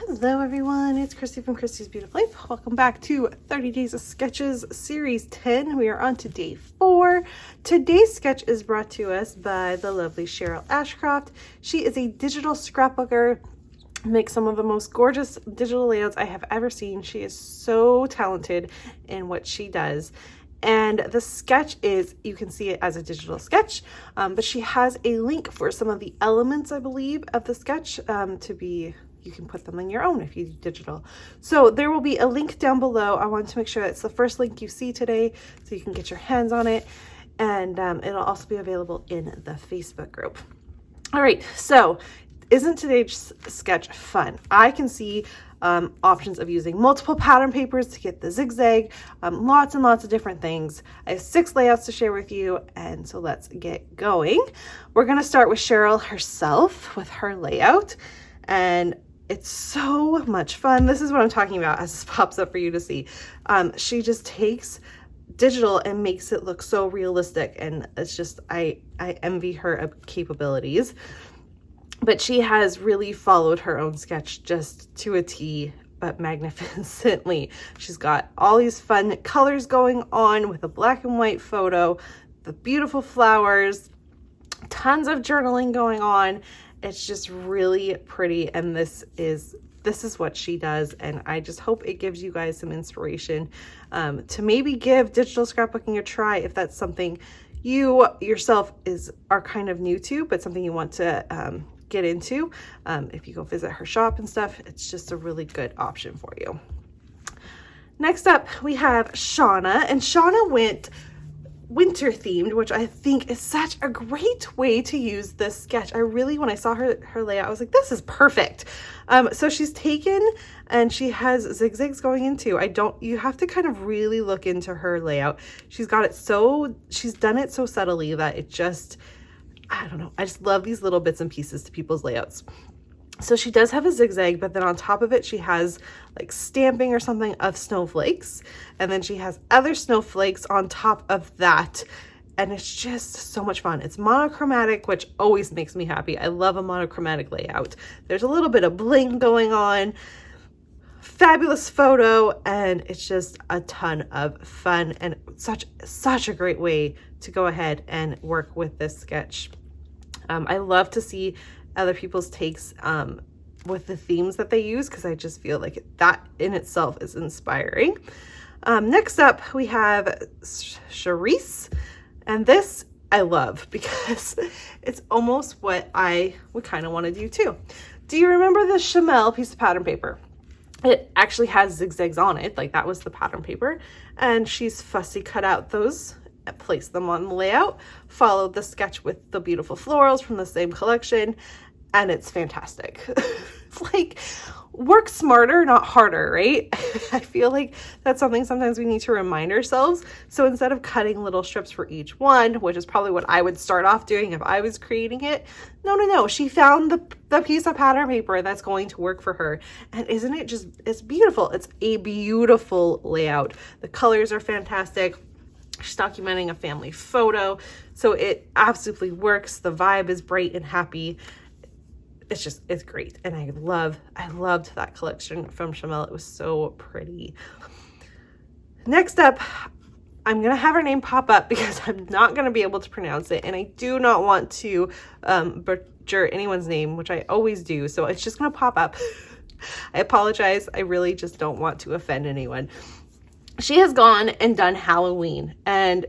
Hello everyone, it's Christy from Christy's Beautiful Life. Welcome back to 30 Days of Sketches Series 10. We are on to day 4. Today's sketch is brought to us by the lovely Cheryl Ashcroft. She is a digital scrapbooker, makes some of the most gorgeous digital layouts I have ever seen. She is so talented in what she does. And the sketch is, you can see it as a digital sketch, but she has a link for some of the elements, I believe, of the sketch you can put them in your own if you do digital. So there will be a link down below. I want to make sure it's the first link you see today so you can get your hands on it. And it'll also be available in the Facebook group. All right, so isn't today's sketch fun? I can see options of using multiple pattern papers to get the zigzag, lots and lots of different things. I have 6 layouts to share with you, and so let's get going. We're gonna start with Cheryl herself with her layout, and it's so much fun. This is what I'm talking about as this pops up for you to see. She just takes digital and makes it look so realistic, and it's just, I envy her capabilities. But she has really followed her own sketch just to a T, but magnificently. She's got all these fun colors going on with a black and white photo, the beautiful flowers, tons of journaling going on. It's just really pretty, and this is what she does, and I just hope it gives you guys some inspiration to maybe give digital scrapbooking a try if that's something you yourself are kind of new to, but something you want to get into. If you go visit her shop and stuff, it's just a really good option for you. Next up, we have Shauna, and Shauna went winter themed, which I think is such a great way to use this sketch. When I saw her layout, I was like, this is perfect. So she's taken, and she has zigzags going into, you have to kind of really look into her layout. She's done it so subtly that it just, I don't know. I just love these little bits and pieces to people's layouts. So she does have a zigzag, but then on top of it, she has like stamping or something of snowflakes. And then she has other snowflakes on top of that. And it's just so much fun. It's monochromatic, which always makes me happy. I love a monochromatic layout. There's a little bit of bling going on. Fabulous photo, and it's just a ton of fun and such a great way to go ahead and work with this sketch. I love to see other people's takes with the themes that they use, because I just feel like that in itself is inspiring. Next up, we have Charisse, and this I love because it's almost what I would kind of want to do too. Do you remember the Chamel piece of pattern paper? It actually has zigzags on it, like that was the pattern paper, and she's fussy cut out those, placed them on the layout, followed the sketch with the beautiful florals from the same collection, and it's fantastic. It's like, work smarter, not harder, right? I feel like that's something sometimes we need to remind ourselves. So instead of cutting little strips for each one, which is probably what I would start off doing if I was creating it, no, she found the piece of pattern paper that's going to work for her. And isn't it just, it's beautiful. It's a beautiful layout. The colors are fantastic. She's documenting a family photo, so it absolutely works. The vibe is bright and happy. It's great. And I loved that collection from Chamel. It was so pretty. Next up, I'm going to have her name pop up because I'm not going to be able to pronounce it. And I do not want to butcher anyone's name, which I always do. So it's just going to pop up. I apologize. I really just don't want to offend anyone. She has gone and done Halloween, and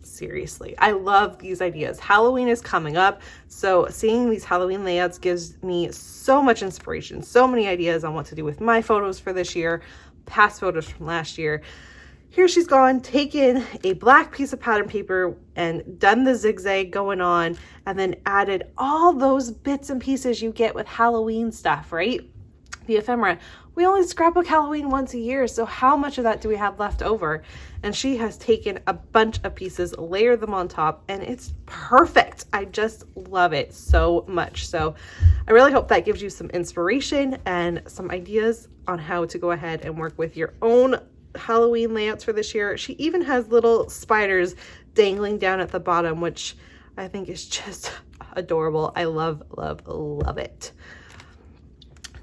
seriously, I love these ideas. Halloween is coming up, so seeing these Halloween layouts gives me so much inspiration, so many ideas on what to do with my photos for this year, past photos from last year. Here she's gone, taken a black piece of pattern paper and done the zigzag going on, and then added all those bits and pieces you get with Halloween stuff, right? The ephemera. We only scrapbook Halloween once a year, so how much of that do we have left over? And she has taken a bunch of pieces, layered them on top, and it's perfect. I just love it so much. So I really hope that gives you some inspiration and some ideas on how to go ahead and work with your own Halloween layouts for this year. She even has little spiders dangling down at the bottom, which I think is just adorable. I love, love, love it.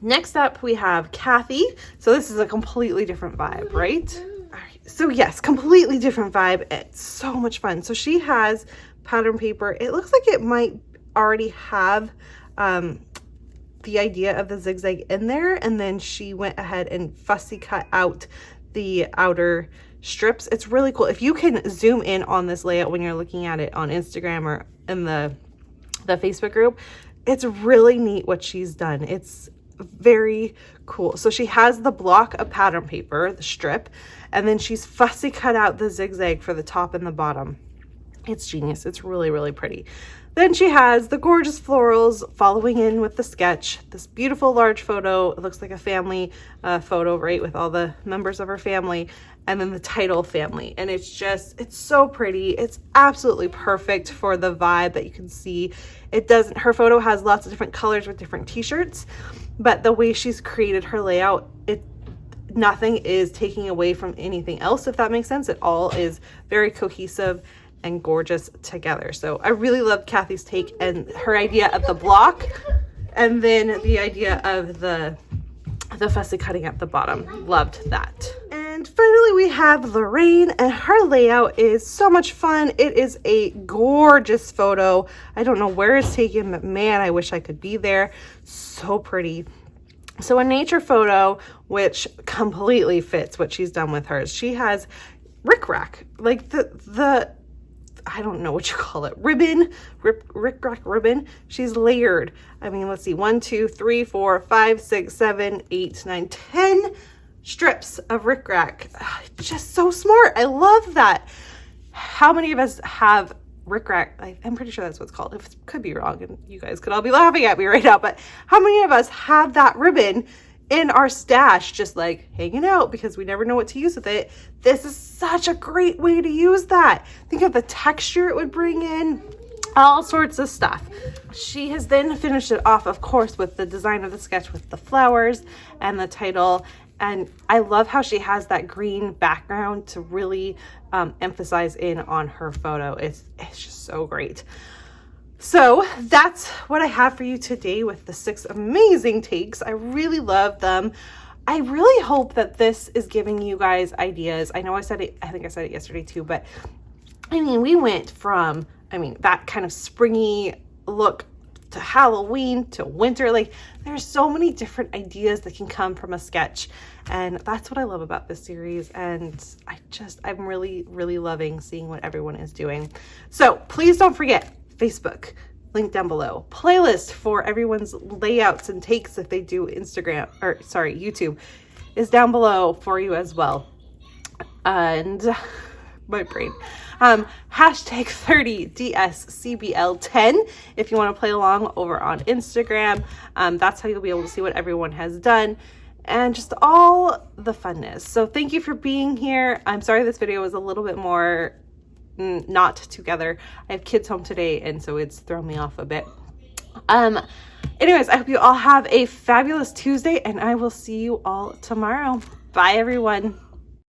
Next up, we have Kathy. So this is a completely different vibe, right? All right. So yes, completely different vibe. It's so much fun. So she has pattern paper. It looks like it might already have the idea of the zigzag in there, and then she went ahead and fussy cut out the outer strips. It's really cool. If you can zoom in on this layout when you're looking at it on Instagram or in the Facebook group, it's really neat what she's done. It's very cool. So she has the block of pattern paper, the strip, and then she's fussy cut out the zigzag for the top and the bottom. It's genius. It's really, really pretty. Then she has the gorgeous florals following in with the sketch. This beautiful large photo. It looks like a family photo, right, with all the members of her family, and then the title family. And it's so pretty. It's absolutely perfect for the vibe that you can see. Her photo has lots of different colors with different t-shirts, but the way she's created her layout, nothing is taking away from anything else, if that makes sense. It all is very cohesive and gorgeous together. So I really loved Kathy's take and her idea of the block, and then the idea of the fussy cutting at the bottom. Loved that. And finally we have Lorraine, and her layout is so much fun. It is a gorgeous photo. I don't know where it's taken, but man, I wish I could be there. So pretty. So a nature photo, which completely fits what she's done with hers. She has rickrack, like the I don't know what you call it, ribbon, rickrack ribbon. She's layered. I mean, let's see, 1, 2, 3, 4, 5, 6, 7, 8, 9, 10 strips of rickrack. Just so smart. I love that. How many of us have rickrack? I'm pretty sure that's what it's called. It could be wrong, and you guys could all be laughing at me right now, but how many of us have that ribbon in our stash, just like hanging out because we never know what to use with it? This is such a great way to use that. Think of the texture it would bring in, all sorts of stuff. She has then finished it off, of course, with the design of the sketch with the flowers and the title. And I love how she has that green background to really emphasize in on her photo. It's just so great. So that's what I have for you today with the 6 amazing takes. I really love them. I really hope that this is giving you guys ideas. I know I said it, I think I said it yesterday too, but I mean, we went from, that kind of springy look to Halloween to winter. Like, there's so many different ideas that can come from a sketch. And that's what I love about this series. And I'm really, really loving seeing what everyone is doing. So please don't forget, Facebook, link down below. Playlist for everyone's layouts and takes if they do YouTube is down below for you as well. And my brain. Hashtag 30DSCBL10 if you want to play along over on Instagram. That's how you'll be able to see what everyone has done and just all the funness. So thank you for being here. I'm sorry this video was a little bit more not together. I have kids home today, and so it's thrown me off a bit. Anyways, I hope you all have a fabulous Tuesday, and I will see you all tomorrow. Bye, everyone.